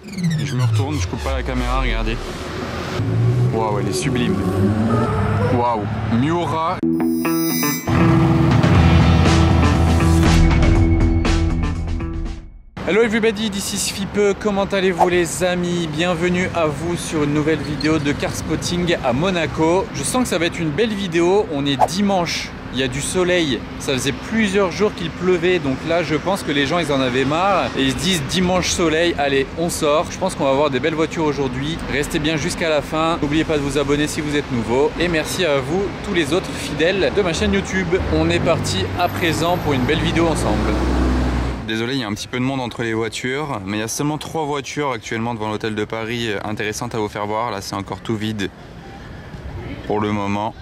Je me retourne, je coupe pas la caméra, regardez. Waouh, elle est sublime. Waouh, Miura. Hello everybody, this is Fipe, comment allez-vous les amis? Bienvenue à vous sur une nouvelle vidéo de car spotting à Monaco. Je sens que ça va être une belle vidéo, on est dimanche, il y a du soleil, ça faisait plusieurs jours qu'il pleuvait, donc là je pense que les gens ils en avaient marre et ils se disent dimanche soleil, allez on sort. Je pense qu'on va avoir des belles voitures aujourd'hui, restez bien jusqu'à la fin, n'oubliez pas de vous abonner si vous êtes nouveau et merci à vous tous les autres fidèles de ma chaîne YouTube. On est parti à présent pour une belle vidéo ensemble. Désolé, il y a un petit peu de monde entre les voitures, mais il y a seulement 3 voitures actuellement devant l'hôtel de Paris intéressantes à vous faire voir. Là, c'est encore tout vide pour le moment.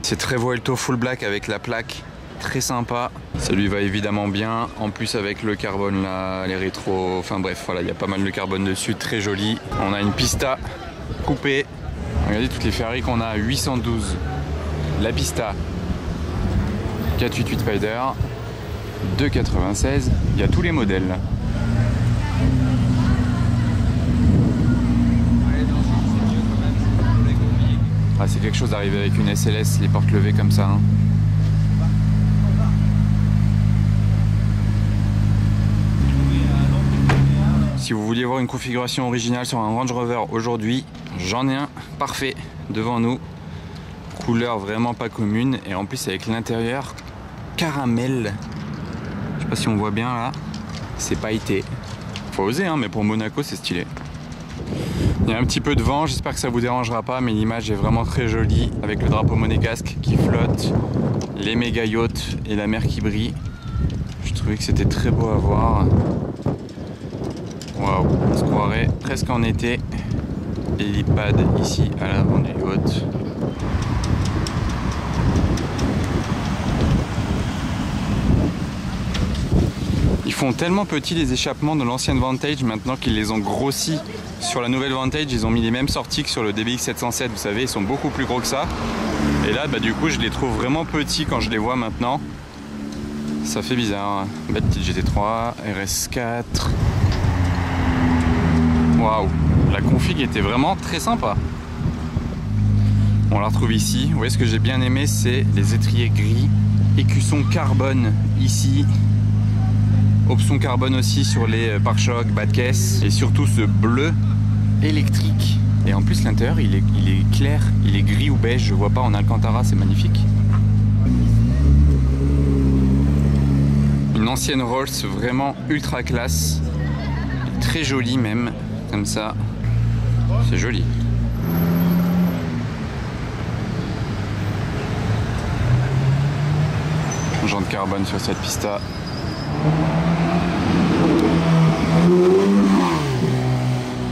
C'est très Vuelto full black avec la plaque, très sympa. Ça lui va évidemment bien. En plus, avec le carbone là, les rétros, enfin bref, voilà, il y a pas mal de carbone dessus, très joli. On a une Pista coupée. Regardez toutes les Ferrari qu'on a, 812. La Pista 488 Spider. 2,96, il y a tous les modèles là. Ah, c'est quelque chose d'arriver avec une SLS, les portes levées comme ça hein. Si vous vouliez voir une configuration originale sur un Range Rover aujourd'hui, j'en ai un parfait devant nous, couleur vraiment pas commune et en plus avec l'intérieur caramel. Je sais pas si on voit bien là, c'est pailleté. Faut oser hein, mais pour Monaco c'est stylé. Il y a un petit peu de vent, j'espère que ça vous dérangera pas, mais l'image est vraiment très jolie avec le drapeau monégasque qui flotte, les méga yachts et la mer qui brille. Je trouvais que c'était très beau à voir. Waouh, on se croirait presque en été. L'hélipad ici à l'avant du yacht. Ils font tellement petits les échappements de l'ancienne Vantage maintenant qu'ils les ont grossis. Sur la nouvelle Vantage, ils ont mis les mêmes sorties que sur le DBX 707, vous savez, ils sont beaucoup plus gros que ça. Et là, bah, du coup, je les trouve vraiment petits quand je les vois maintenant. Ça fait bizarre. Belle petite GT3, RS4. Waouh, la config était vraiment très sympa. On la retrouve ici. Vous voyez, ce que j'ai bien aimé, c'est les étriers gris, écusson carbone ici. Option carbone aussi sur les pare-chocs, bas de caisse et surtout ce bleu électrique. Et en plus l'intérieur il est clair, il est gris ou beige, je vois pas en Alcantara, c'est magnifique. Une ancienne Rolls vraiment ultra classe, très jolie même, comme ça, c'est joli. Jantes carbone sur cette Pista.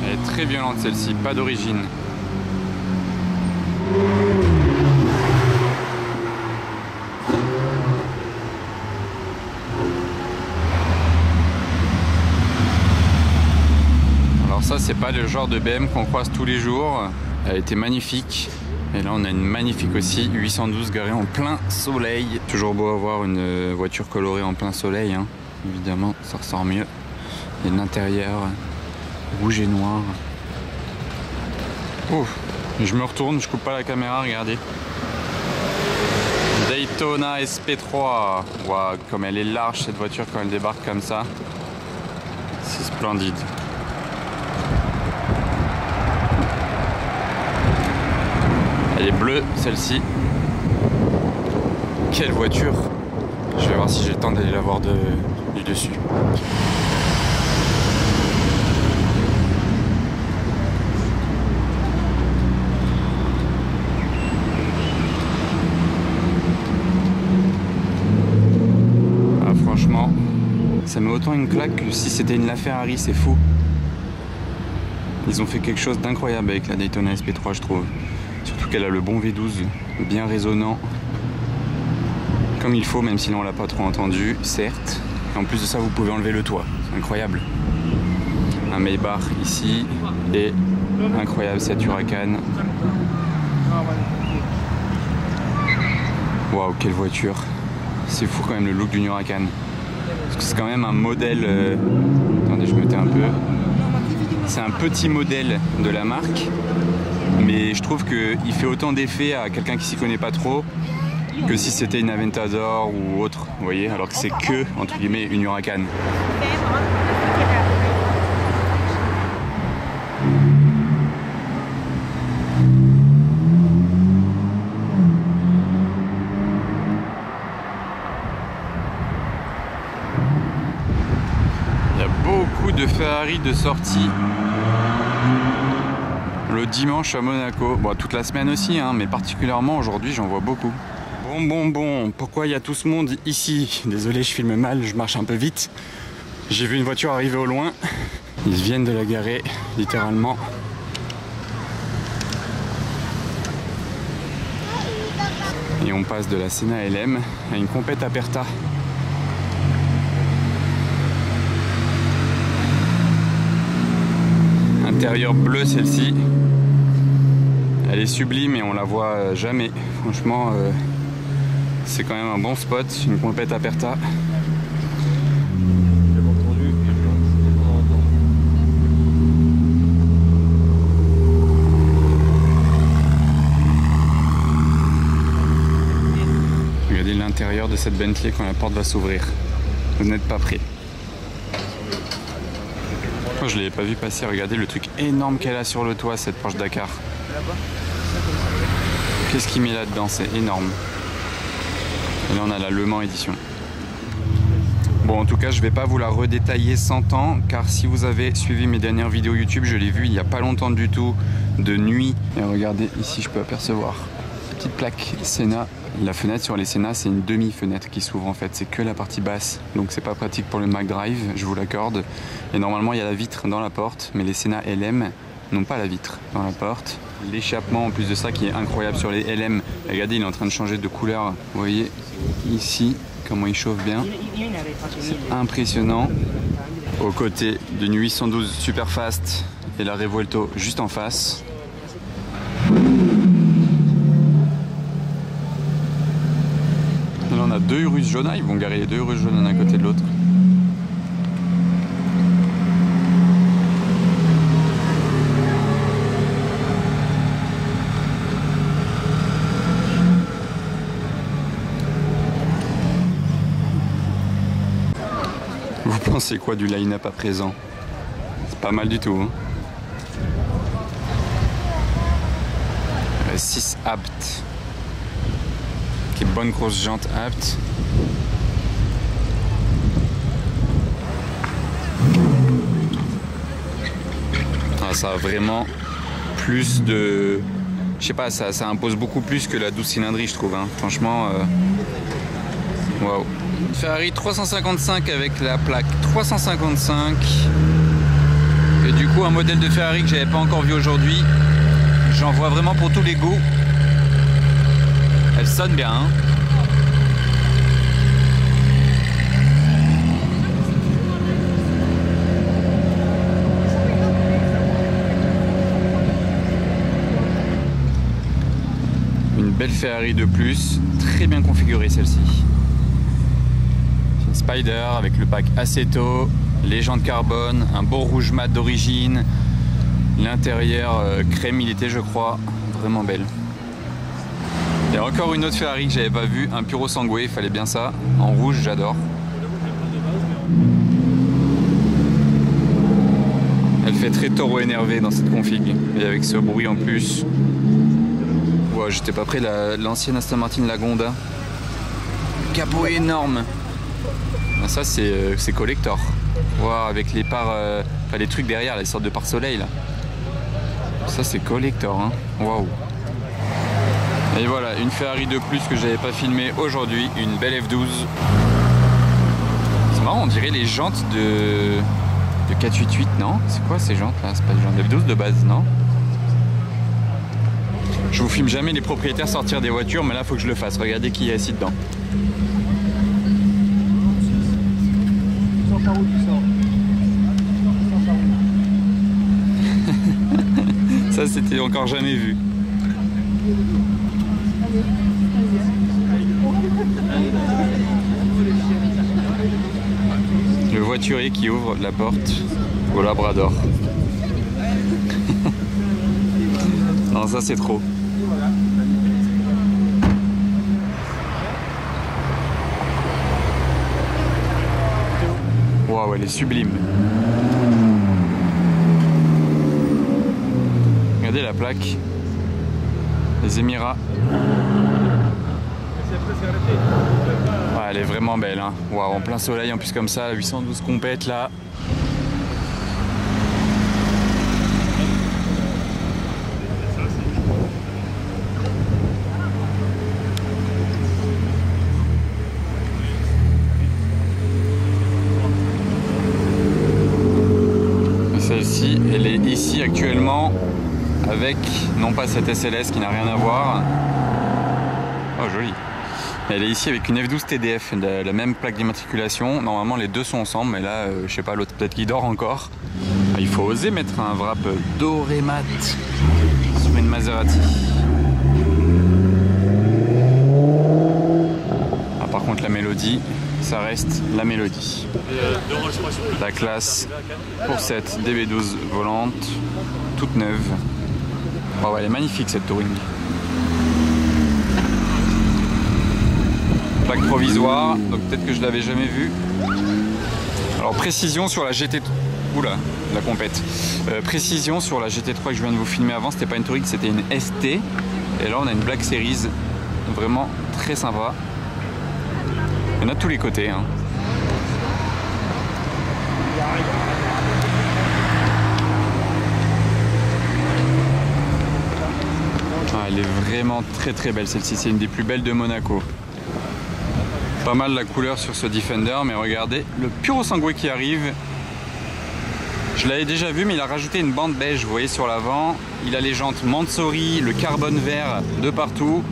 Elle est très violente celle-ci, pas d'origine. Alors ça c'est pas le genre de BM qu'on croise tous les jours. Elle était magnifique. Et là on a une magnifique aussi, 812 garée en plein soleil. Toujours beau avoir une voiture colorée en plein soleil hein. Évidemment ça ressort mieux. Et l'intérieur rouge et noir. Ouf, je me retourne, je coupe pas la caméra, regardez. Daytona SP3. Waouh, comme elle est large cette voiture quand elle débarque comme ça. C'est splendide. Elle est bleue celle-ci. Quelle voiture! Je vais voir si j'ai le temps d'aller la voir du dessus. Ah, franchement, ça met autant une claque que si c'était une LaFerrari, c'est fou. Ils ont fait quelque chose d'incroyable avec la Daytona SP3 je trouve. Surtout qu'elle a le bon V12, bien résonnant. Comme il faut, même si là on l'a pas trop entendu, certes. Et en plus de ça, vous pouvez enlever le toit. C'est incroyable. Un Maybach ici. Et incroyable cette Huracan. Waouh, quelle voiture. C'est fou quand même le look d'une Huracan. Parce que c'est quand même un modèle... Attendez, je me tais un peu. C'est un petit modèle de la marque, mais je trouve qu'il fait autant d'effet à quelqu'un qui s'y connaît pas trop que si c'était une Aventador ou autre, vous voyez, alors que c'est que, entre guillemets, une Huracan. De Ferrari de sortie le dimanche à Monaco. Bon, toute la semaine aussi, hein, mais particulièrement aujourd'hui, j'en vois beaucoup. Bon, pourquoi il y a tout ce monde ici? Désolé, je filme mal, je marche un peu vite. J'ai vu une voiture arriver au loin. Ils viennent de la garer, littéralement. Et on passe de la Senna LM à une compète Aperta. Intérieur bleu, celle-ci. Elle est sublime et on la voit jamais. Franchement, c'est quand même un bon spot, une compète Aperta. Regardez l'intérieur de cette Bentley quand la porte va s'ouvrir. Vous n'êtes pas prêts. Moi, je ne l'avais pas vu passer. Regardez le truc énorme qu'elle a sur le toit, cette Porsche Dakar. Qu'est-ce qu'il met là-dedans? C'est énorme. Et là, on a la Le Mans édition. Bon, en tout cas, je ne vais pas vous la redétailler 100 ans, car si vous avez suivi mes dernières vidéos YouTube, je l'ai vue il n'y a pas longtemps du tout, de nuit. Et regardez, ici, je peux apercevoir petite plaque Senna. La fenêtre sur les Senna, c'est une demi-fenêtre qui s'ouvre en fait, c'est que la partie basse, donc c'est pas pratique pour le McDrive, je vous l'accorde. Et normalement il y a la vitre dans la porte, mais les Senna LM n'ont pas la vitre dans la porte. L'échappement en plus de ça qui est incroyable sur les LM, regardez, il est en train de changer de couleur, vous voyez ici comment il chauffe bien, c'est impressionnant. Aux côtés d'une 812 Superfast et la Revuelto juste en face. On a deux Urus jaunes, ils vont garer les deux Urus jaunes l'un à côté de l'autre. Vous pensez quoi du line-up à présent? C'est pas mal du tout. Hein. 6 Abt. Bonne grosse jante Abt. Ah, ça a vraiment plus de... Je sais pas, ça impose beaucoup plus que la 12 cylindrée, je trouve. Hein. Franchement, waouh. Ferrari 355 avec la plaque 355. Et du coup, un modèle de Ferrari que j'avais pas encore vu aujourd'hui. J'en vois vraiment pour tous les goûts. Elle sonne bien, hein. Une belle Ferrari de plus, très bien configurée celle-ci. Une Spider avec le pack Assetto, les jantes carbone, un beau rouge mat d'origine, l'intérieur crème milité je crois, vraiment belle. Il y a encore une autre Ferrari que j'avais pas vue, un Puro Sangue, il fallait bien ça, en rouge, j'adore. Elle fait très taureau énervé dans cette config, et avec ce bruit en plus. Ouais, j'étais pas prêt, l'ancienne Aston Martin Lagonda. Capot énorme. Ah, ça c'est collector. Wow, avec les pare, enfin, les trucs derrière, les sortes de pare-soleil là. Ça c'est collector, hein. Waouh. Et voilà, une Ferrari de plus que j'avais pas filmé aujourd'hui, une belle F12. C'est marrant, on dirait les jantes de 488, non? C'est quoi ces jantes là? C'est pas des jantes F12 de base, non? Je vous filme jamais les propriétaires sortir des voitures, mais là faut que je le fasse. Regardez qui est assis dedans. Ça c'était encore jamais vu. Le voiturier qui ouvre la porte au Labrador. ça c'est trop. Waouh, elle est sublime. Regardez la plaque. Les Émirats. Ouais, elle est vraiment belle, hein. Waouh, en plein soleil en plus comme ça, 812 compètes là. Celle-ci, elle est ici actuellement avec, non pas cette SLS qui n'a rien à voir. Oh joli. Elle est ici avec une F12 TDF, de la même plaque d'immatriculation. Normalement les deux sont ensemble, mais là je sais pas, l'autre peut-être qu'il dort encore. Il faut oser mettre un wrap doré mat sur une Maserati. Ah, par contre la mélodie, ça reste la mélodie. La classe pour cette DB12 volante, toute neuve. Oh ouais, elle est magnifique cette Touring. Plaque provisoire, donc peut-être que je l'avais jamais vue. Alors précision sur la GT... Oula, la compète. Précision sur la GT3 que je viens de vous filmer avant, c'était pas une Touring, c'était une ST. Et là on a une Black Series, vraiment très sympa. Il y en a de tous les côtés, hein. Ah, elle est vraiment très très belle celle-ci, c'est une des plus belles de Monaco. Pas mal la couleur sur ce Defender, mais regardez le Puro Sangue qui arrive. Je l'avais déjà vu, mais il a rajouté une bande beige, vous voyez sur l'avant. Il a les jantes Mansory, le carbone vert de partout.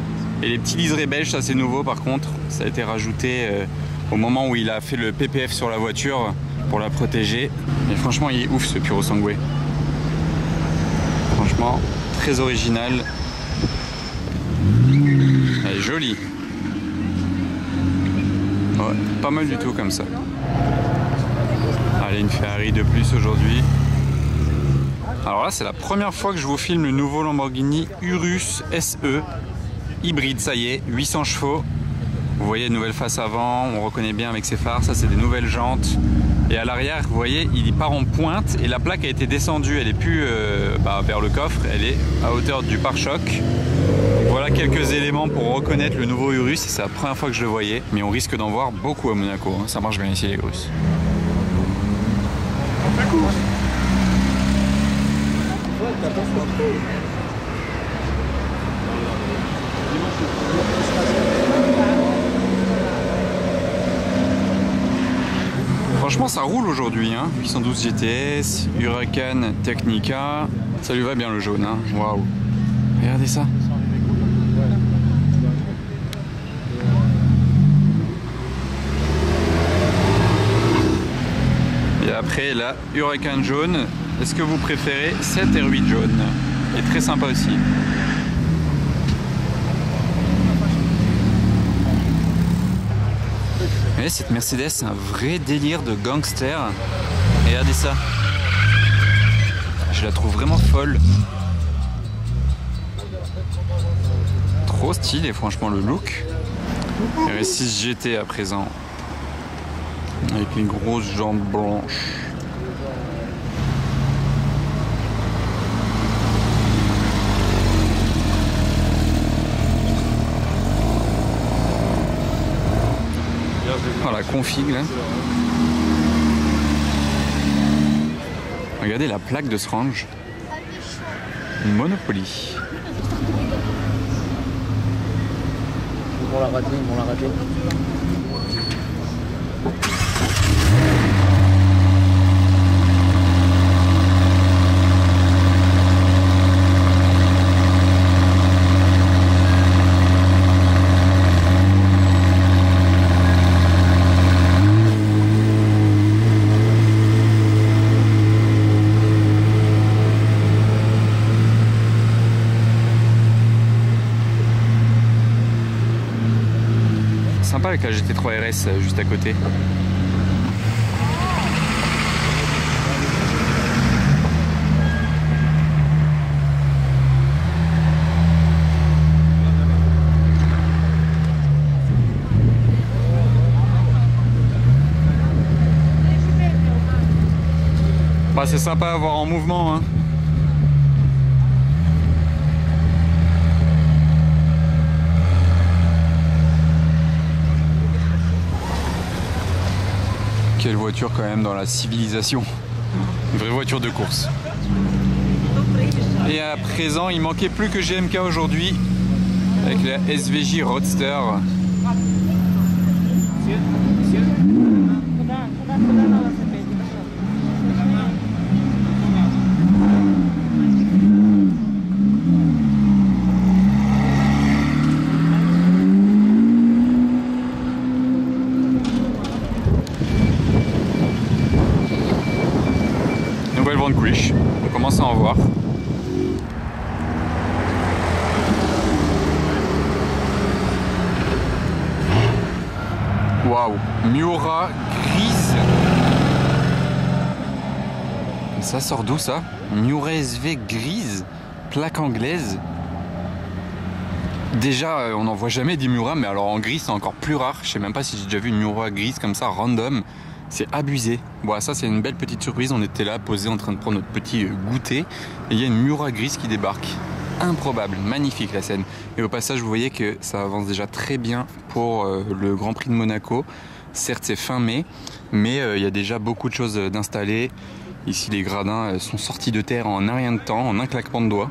Et les petits liserés beige, ça c'est nouveau par contre. Ça a été rajouté au moment où il a fait le PPF sur la voiture pour la protéger. Et franchement, il est ouf ce Puro Sangue. Franchement, très original. Elle est jolie. Ouais, pas mal du tout comme ça. Allez, une Ferrari de plus aujourd'hui. Alors là, c'est la première fois que je vous filme le nouveau Lamborghini Urus SE hybride, ça y est, 800 chevaux. Vous voyez, une nouvelle face avant, on reconnaît bien avec ses phares, ça c'est des nouvelles jantes. Et à l'arrière, vous voyez, il part en pointe et la plaque a été descendue, elle est plus vers le coffre, elle est à hauteur du pare-choc. Voilà quelques éléments pour reconnaître le nouveau Urus, c'est la première fois que je le voyais, mais on risque d'en voir beaucoup à Monaco, hein. Ça marche bien ici les Urus. Franchement ça roule aujourd'hui, hein. 812 GTS, Huracan Technica, ça lui va bien le jaune, hein. Waouh, regardez ça. Et après la Huracan jaune, est-ce que vous préférez cette R8 jaune? Elle est très sympa aussi. Et cette Mercedes, c'est un vrai délire de gangster. Regardez ça. Je la trouve vraiment folle. Trop stylé, franchement, le look. RS6 GT à présent. Avec les grosses jambes blanches. Oh, la config là. Regardez la plaque de ce range. Monopoly. Ils vont la rater, ils vont la rater. Sympa avec la GT3 RS juste à côté. Bah, c'est sympa à voir en mouvement, hein. Quelle voiture quand même dans la civilisation. Une vraie voiture de course. Et à présent, il manquait plus que GMK aujourd'hui avec la SVJ Roadster. Nouvelle Vanquish, on commence à en voir. Waouh, Miura grise. Ça sort d'où ça? Miura SV grise, plaque anglaise. Déjà, on n'en voit jamais des Miura, mais alors en gris c'est encore plus rare. Je sais même pas si j'ai déjà vu une Miura grise comme ça, random. C'est abusé. Bon, ça c'est une belle petite surprise. On était là, posé en train de prendre notre petit goûter. Et il y a une Miura grise qui débarque. Improbable, magnifique la scène. Et au passage, vous voyez que ça avance déjà très bien pour le Grand Prix de Monaco. Certes, c'est fin mai, mais il y a déjà beaucoup de choses d'installées. Ici, les gradins sont sortis de terre en un rien de temps, en un claquement de doigts.